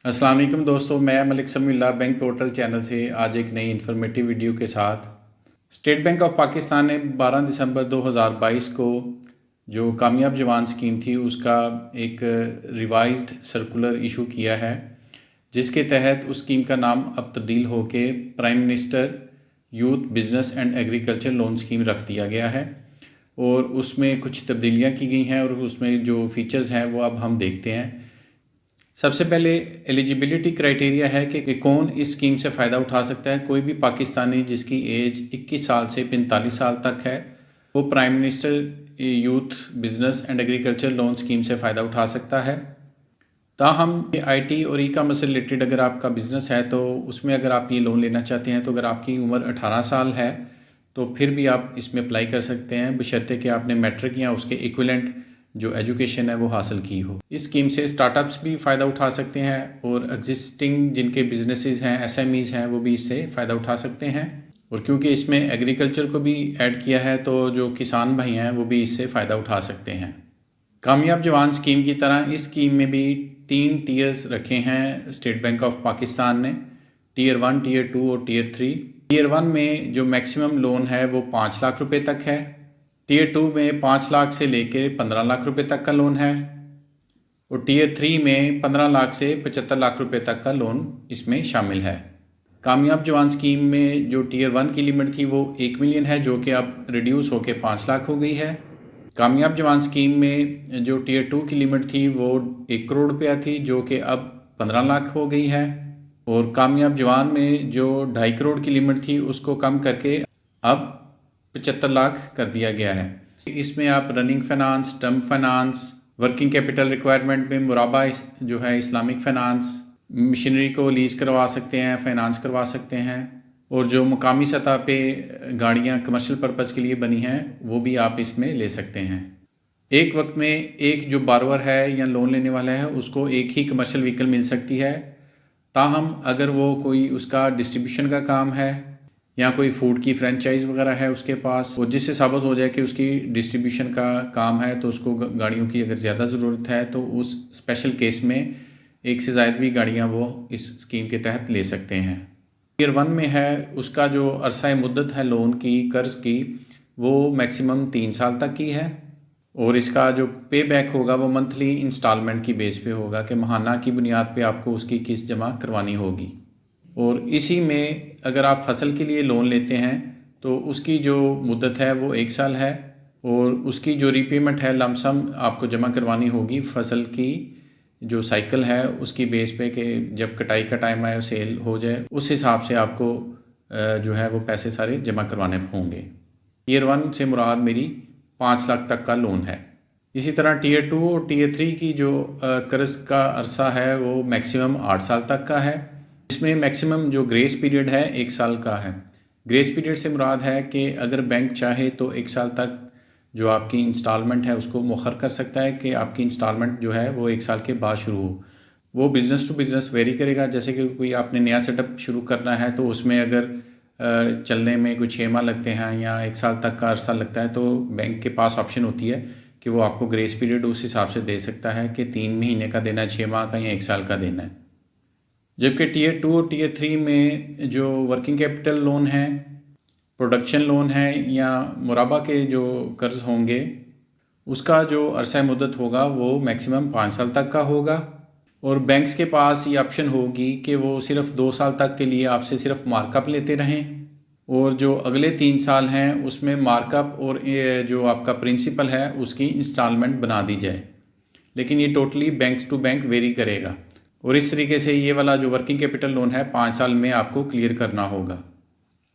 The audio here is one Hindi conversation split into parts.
अस्सलाम वालेकुम दोस्तों, मैं Malik Samiullah bank portal channel से आज एक नई इन्फॉर्मेटिव वीडियो के साथ। स्टेट बैंक ऑफ पाकिस्तान ने 12 दिसंबर 2022 को जो कामयाब जवान स्कीम थी उसका एक रिवाइज्ड सर्कुलर इशू किया है, जिसके तहत उस स्कीम का नाम अब तब्दील होके prime minister youth business and agriculture loan scheme रख दिया गया है। और उसमें कुछ तब्दीलियाँ की गई हैं और उसमें जो फ़ीचर्स हैं वो अब हम देखते हैं। सबसे पहले एलिजिबिलिटी क्राइटेरिया है कि कौन इस स्कीम से फ़ायदा उठा सकता है। कोई भी पाकिस्तानी जिसकी एज 21 साल से 45 साल तक है वो prime minister youth business and agriculture loan scheme से फ़ायदा उठा सकता है। ताहम आईटी और ई कॉमर्स से रिलेटेड अगर आपका बिज़नेस है तो उसमें अगर आप ये लोन लेना चाहते हैं तो अगर आपकी उम्र 18 साल है तो फिर भी आप इसमें अप्लाई कर सकते हैं, बशर्ते कि आपने मैट्रिक या उसके इक्विवेलेंट जो एजुकेशन है वो हासिल की हो। इस स्कीम से स्टार्टअप्स भी फ़ायदा उठा सकते हैं और एग्जिस्टिंग जिनके बिजनेसेस हैं, एसएमईज़ हैं, वो भी इससे फ़ायदा उठा सकते हैं। और क्योंकि इसमें एग्रीकल्चर को भी ऐड किया है तो जो किसान भाई हैं वो भी इससे फ़ायदा उठा सकते हैं। कामयाब जवान स्कीम की तरह इस स्कीम में भी 3 टीयर्स रखे हैं स्टेट बैंक ऑफ पाकिस्तान ने, टीयर 1, टीयर 2 और टीयर 3। टीयर 1 में जो मैक्सिमम लोन है वो 5 लाख रुपए तक है। टीयर 2 में 5 लाख से लेकर 15 लाख रुपए तक का लोन है और टीयर 3 में 15 लाख से 75 लाख रुपए तक का लोन इसमें शामिल है। कामयाब जवान स्कीम में जो टीयर 1 की लिमिट थी वो 1 मिलियन है, जो कि अब रिड्यूस होकर 5 लाख हो गई है। कामयाब जवान स्कीम में जो टीयर 2 की लिमिट थी वो 1 करोड़ रुपया थी, जो कि अब 15 लाख हो गई है। और कामयाब जवान में जो 2.5 करोड़ की लिमिट थी उसको कम करके अब 75 लाख कर दिया गया है। इसमें आप running finance, term finance, working capital requirement में मुराबा जो है इस्लामिक फाइनेंस, मशीनरी को लीज़ करवा सकते हैं, फाइनेंस करवा सकते हैं। और जो मुकामी सतह पे गाड़ियाँ कमर्शियल पर्पज़ के लिए बनी हैं वो भी आप इसमें ले सकते हैं। एक वक्त में एक जो बारवर है या लोन लेने वाला है उसको एक ही कमर्शियल व्हीकल मिल सकती है। ताहम अगर वो कोई उसका डिस्ट्रीब्यूशन का काम है या कोई फूड की फ्रेंचाइज वगैरह है उसके पास, वो जिससे साबित हो जाए कि उसकी डिस्ट्रीब्यूशन का काम है तो उसको गाड़ियों की अगर ज़्यादा ज़रूरत है तो उस स्पेशल केस में एक से ज़ायद भी गाड़ियाँ वो इस स्कीम के तहत ले सकते हैं। टीयर 1 में है उसका जो अरसा मुद्दत है लोन की, कर्ज़ की, वो मैक्सिमम 3 साल तक की है और इसका जो पे बैक होगा वो मंथली इंस्टॉलमेंट की बेस पे होगा कि माहाना की बुनियाद पे आपको उसकी किस्त जमा करवानी होगी। और इसी में अगर आप फसल के लिए लोन लेते हैं तो उसकी जो मुद्दत है वो 1 साल है और उसकी जो रीपेमेंट है लमसम आपको जमा करवानी होगी फसल की जो साइकिल है उसकी बेस पे कि जब कटाई का टाइम आए, सेल हो जाए, उस हिसाब से आपको जो है वो पैसे सारे जमा करवाने होंगे। टीयर 1 से मुराद मेरी 5 लाख तक का लोन है। इसी तरह टीयर 2 और टीयर 3 की जो कर्ज़ का अरसा है वो मैक्सिमम 8 साल तक का है। इसमें मैक्सिमम जो ग्रेस पीरियड है 1 साल का है। ग्रेस पीरियड से मुराद है कि अगर बैंक चाहे तो 1 साल तक जो आपकी इंस्टॉलमेंट है उसको मौखर कर सकता है कि आपकी इंस्टॉलमेंट जो है वो 1 साल के बाद शुरू हो। वो बिज़नेस टू बिज़नेस वेरी करेगा। जैसे कि कोई आपने नया सेटअप शुरू करना है तो उसमें अगर चलने में कुछ 6 माह लगते हैं या 1 साल तक का अरसा लगता है तो बैंक के पास ऑप्शन होती है कि वो आपको ग्रेस पीरियड उस हिसाब से दे सकता है कि 3 महीने का देना है, 6 माह का या 1 साल का देना है। जबकि टीयर 2 और टीयर 3 में जो वर्किंग कैपिटल लोन है, प्रोडक्शन लोन है या मुराबा के जो कर्ज़ होंगे उसका जो अरसा मुद्दत होगा वो मैक्सिमम 5 साल तक का होगा। और बैंक्स के पास ये ऑप्शन होगी कि वो सिर्फ 2 साल तक के लिए आपसे सिर्फ मार्कअप लेते रहें और जो अगले 3 साल हैं उसमें मार्कअप और ये जो आपका प्रिंसिपल है उसकी इंस्टॉलमेंट बना दी जाए। लेकिन ये totally bank to bank vary करेगा और इस तरीके से ये वाला जो वर्किंग कैपिटल लोन है 5 साल में आपको क्लियर करना होगा।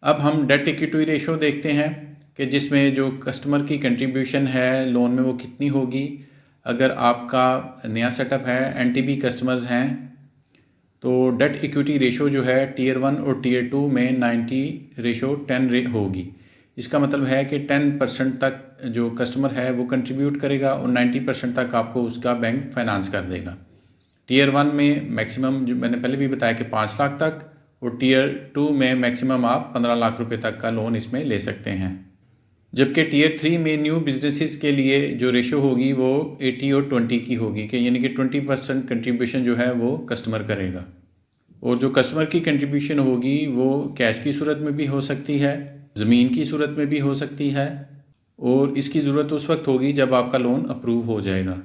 अब हम डेट इक्विटी रेशो देखते हैं कि जिसमें जो कस्टमर की कंट्रीब्यूशन है लोन में वो कितनी होगी। अगर आपका नया सेटअप है, एनटीबी कस्टमर्स हैं, तो डेट इक्विटी रेशो जो है टीयर 1 और टीयर 2 में 90:10 होगी। इसका मतलब है कि 10% तक जो कस्टमर है वो कंट्रीब्यूट करेगा और 90% तक आपको उसका बैंक फाइनेंस कर देगा। टीयर 1 में मैक्सिमम जो मैंने पहले भी बताया कि 5 लाख तक और टीयर 2 में मैक्सिमम आप 15 लाख रुपए तक का लोन इसमें ले सकते हैं। जबकि टीयर 3 में न्यू बिजनेसेस के लिए जो रेशो होगी वो 80 और 20 की होगी, कि यानी कि 20% कंट्रीब्यूशन जो है वो कस्टमर करेगा। और जो कस्टमर की कंट्रीब्यूशन होगी वो कैश की सूरत में भी हो सकती है, ज़मीन की सूरत में भी हो सकती है, और इसकी ज़रूरत उस वक्त होगी जब आपका लोन अप्रूव हो जाएगा।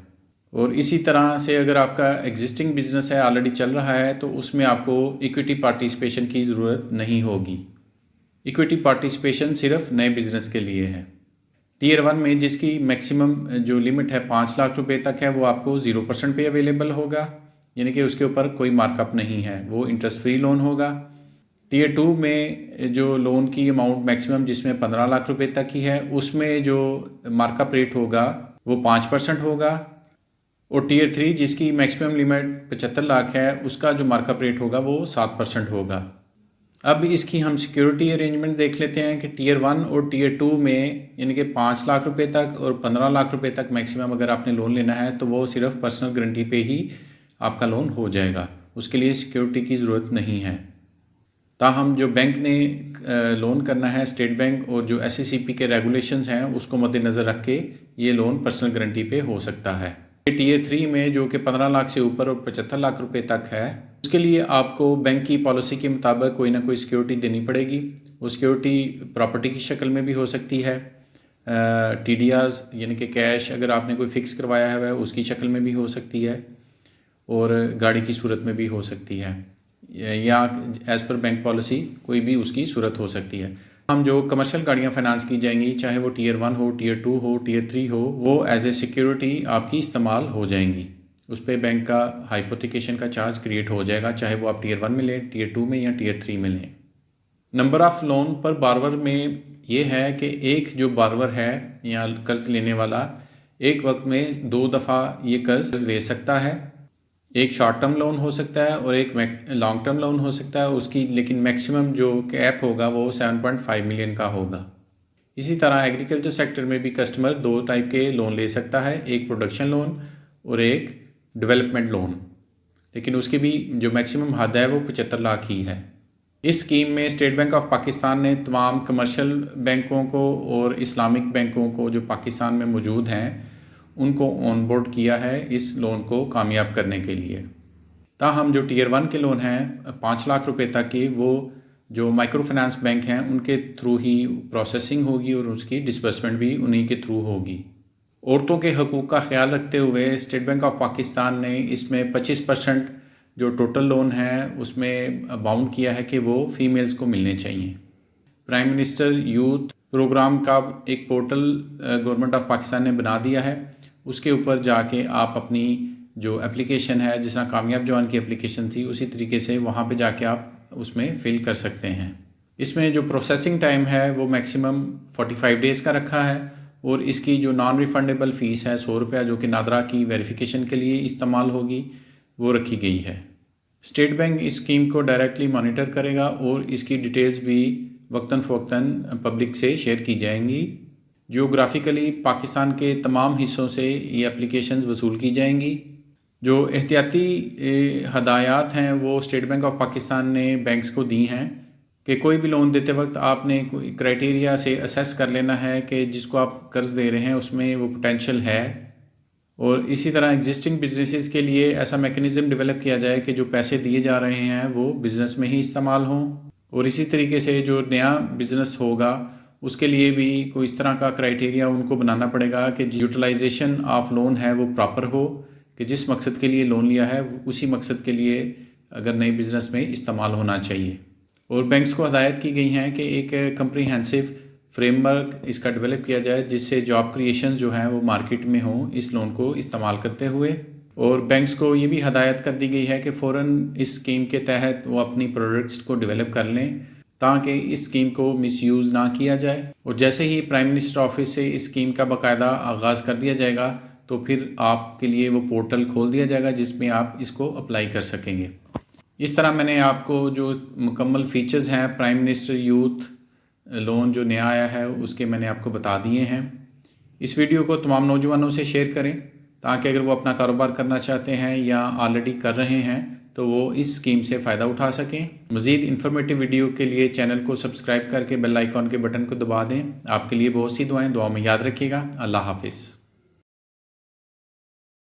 और इसी तरह से अगर आपका एग्जिस्टिंग बिजनेस है, ऑलरेडी चल रहा है, तो उसमें आपको इक्विटी पार्टिसिपेशन की ज़रूरत नहीं होगी। इक्विटी पार्टिसिपेशन सिर्फ नए बिजनेस के लिए है। टीयर 1 में जिसकी मैक्सिमम जो लिमिट है 5 लाख रुपए तक है, वो आपको 0% पे अवेलेबल होगा, यानी कि उसके ऊपर कोई मार्कअप नहीं है, वो इंटरेस्ट फ्री लोन होगा। टीयर 2 में जो लोन की अमाउंट मैक्सिमम जिसमें 15 लाख रुपए तक ही है, उसमें जो मार्कअप रेट होगा वो 5% होगा। और टीयर 3 जिसकी मैक्सिमम लिमिट 75 लाख है, उसका जो मार्कअप रेट होगा वो 7% होगा। अब इसकी हम सिक्योरिटी अरेंजमेंट देख लेते हैं कि टीयर 1 और टीयर 2 में यानी कि 5 लाख रुपए तक और 15 लाख रुपए तक मैक्सिमम अगर आपने लोन लेना है, तो वो सिर्फ पर्सनल गारंटी पे ही आपका लोन हो जाएगा, उसके लिए सिक्योरिटी की ज़रूरत नहीं है। ताहम जो बैंक ने लोन करना है, स्टेट बैंक और जो SECP के रेगुलेशंस हैं उसको मद्देनज़र रख के ये लोन पर्सनल गारंटी पे हो सकता है। टीयर 3 में जो कि 15 लाख से ऊपर और 75 लाख रुपए तक है, उसके लिए आपको बैंक की पॉलिसी के मुताबिक कोई ना कोई सिक्योरिटी देनी पड़ेगी। वो सिक्योरिटी प्रॉपर्टी की शक्ल में भी हो सकती है, TDRs यानी कि कैश अगर आपने कोई फ़िक्स करवाया है वह उसकी शक्ल में भी हो सकती है, और गाड़ी की सूरत में भी हो सकती है, या एज़ पर बैंक पॉलिसी कोई भी उसकी सूरत हो सकती है। हम जो कमर्शियल गाड़ियाँ फाइनेंस की जाएंगी, चाहे वो टीयर 1 हो, टीयर 2 हो, टीयर 3 हो, वो एज ए सिक्योरिटी आपकी इस्तेमाल हो जाएंगी। उस पर बैंक का हाइपोथिकेशन का चार्ज क्रिएट हो जाएगा, चाहे वो आप टीयर 1 में लें, टीयर 2 में या टीयर 3 में लें। नंबर ऑफ़ लोन पर बारवर में ये है कि एक जो बारवर है या कर्ज़ लेने वाला एक वक्त में 2 दफ़ा ये कर्ज़ ले सकता है। एक शॉर्ट टर्म लोन हो सकता है और एक लॉन्ग टर्म लोन हो सकता है उसकी, लेकिन मैक्सिमम जो कैप होगा वो 7.5 मिलियन का होगा। इसी तरह एग्रीकल्चर सेक्टर में भी कस्टमर 2 टाइप के लोन ले सकता है, एक प्रोडक्शन लोन और एक डेवलपमेंट लोन, लेकिन उसकी भी जो मैक्सिमम हद है वो 75 लाख ही है। इस स्कीम में स्टेट बैंक ऑफ पाकिस्तान ने तमाम कमर्शियल बैंकों को और इस्लामिक बैंकों को जो पाकिस्तान में मौजूद हैं उनको ऑन बोर्ड किया है इस लोन को कामयाब करने के लिए। ताहम जो टीयर 1 के लोन हैं 5 लाख रुपए तक के, वो जो माइक्रो फाइनेंस बैंक हैं उनके थ्रू ही प्रोसेसिंग होगी और उसकी डिसबर्समेंट भी उन्हीं के थ्रू होगी। औरतों के हकूक़ का ख्याल रखते हुए स्टेट बैंक ऑफ पाकिस्तान ने इसमें 25% जो टोटल लोन है उसमें बाउंड किया है कि वो फीमेल्स को मिलने चाहिए। प्राइम मिनिस्टर यूथ प्रोग्राम का एक पोर्टल गवर्नमेंट ऑफ पाकिस्तान ने बना दिया है, उसके ऊपर जाके आप अपनी जो एप्लीकेशन है, जिस तरह कामयाब जवान की एप्लीकेशन थी उसी तरीके से वहाँ पे जाके आप उसमें फ़िल कर सकते हैं। इसमें जो प्रोसेसिंग टाइम है वो मैक्सिमम 45 डेज़ का रखा है, और इसकी जो नॉन रिफंडेबल फ़ीस है 100 रुपया जो कि नादरा की वेरिफिकेशन के लिए इस्तेमाल होगी वो रखी गई है। स्टेट बैंक इस स्कीम को डायरेक्टली मॉनिटर करेगा और इसकी डिटेल्स भी वक्तन फ़वक्तन पब्लिक से शेयर की जाएंगी। जियोग्राफिकली पाकिस्तान के तमाम हिस्सों से ये एप्लीकेशंस वसूल की जाएंगी। जो एहतियाती हदायत हैं वो स्टेट बैंक ऑफ पाकिस्तान ने बैंक्स को दी हैं कि कोई भी लोन देते वक्त आपने कोई क्राइटेरिया से असेस कर लेना है कि जिसको आप कर्ज़ दे रहे हैं उसमें वो पोटेंशियल है, और इसी तरह एग्जिस्टिंग बिजनेसेस के लिए ऐसा मैकेनिज़्म डेवलप किया जाए कि जो पैसे दिए जा रहे हैं वो बिज़नेस में ही इस्तेमाल हों, और इसी तरीके से जो नया बिज़नेस होगा उसके लिए भी कोई इस तरह का क्राइटेरिया उनको बनाना पड़ेगा कि यूटिलाइजेशन ऑफ लोन है वो प्रॉपर हो, कि जिस मकसद के लिए लोन लिया है उसी मकसद के लिए अगर नए बिज़नेस में इस्तेमाल होना चाहिए। और बैंक्स को हदायत की गई हैं कि एक कम्प्रीहेंसिव फ्रेमवर्क इसका डेवलप किया जाए जिससे जॉब क्रिएशन जो हैं वो मार्केट में हों इस लोन को इस्तेमाल करते हुए। और बैंक्स को ये भी हदायत कर दी गई है कि फ़ौरन इस स्कीम के तहत वो अपनी प्रोडक्ट्स को डेवलप कर लें ताकि इस स्कीम को मिसयूज़ ना किया जाए। और जैसे ही प्राइम मिनिस्टर ऑफिस से इस स्कीम का बाकायदा आगाज़ कर दिया जाएगा तो फिर आपके लिए वो पोर्टल खोल दिया जाएगा जिसमें आप इसको अप्लाई कर सकेंगे। इस तरह मैंने आपको जो मुकम्मल फ़ीचर्स हैं प्राइम मिनिस्टर यूथ लोन जो नया आया है उसके मैंने आपको बता दिए हैं। इस वीडियो को तमाम नौजवानों से शेयर करें ताकि अगर वो अपना कारोबार करना चाहते हैं या ऑलरेडी कर रहे हैं तो वो इस स्कीम से फ़ायदा उठा सकें। मज़ीद इन्फॉर्मेटिव वीडियो के लिए चैनल को सब्सक्राइब करके बेल आइकॉन के बटन को दबा दें। आपके लिए बहुत सी दुआएं, दुआ में याद रखिएगा। अल्लाह हाफिज़।